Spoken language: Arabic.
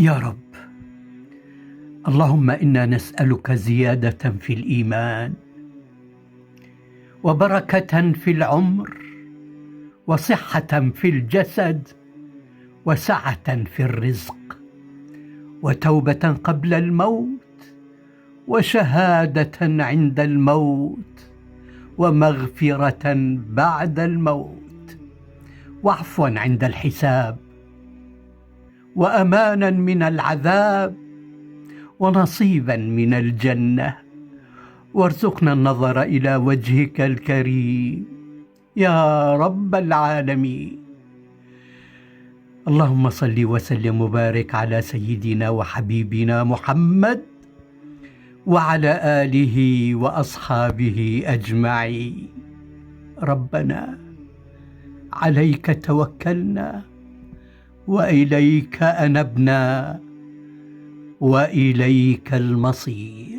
يا رب، اللهم إنا نسألك زيادة في الإيمان، وبركة في العمر، وصحة في الجسد، وسعة في الرزق، وتوبة قبل الموت، وشهادة عند الموت، ومغفرة بعد الموت، وعفوا عند الحساب، وأمانا من العذاب، ونصيبا من الجنة. وارزقنا النظر إلى وجهك الكريم يا رب العالمين. اللهم صل وسلم وبارك على سيدنا وحبيبنا محمد وعلى آله وأصحابه أجمعين. ربنا عليك توكلنا، وإليك أنبنا، وإليك المصير.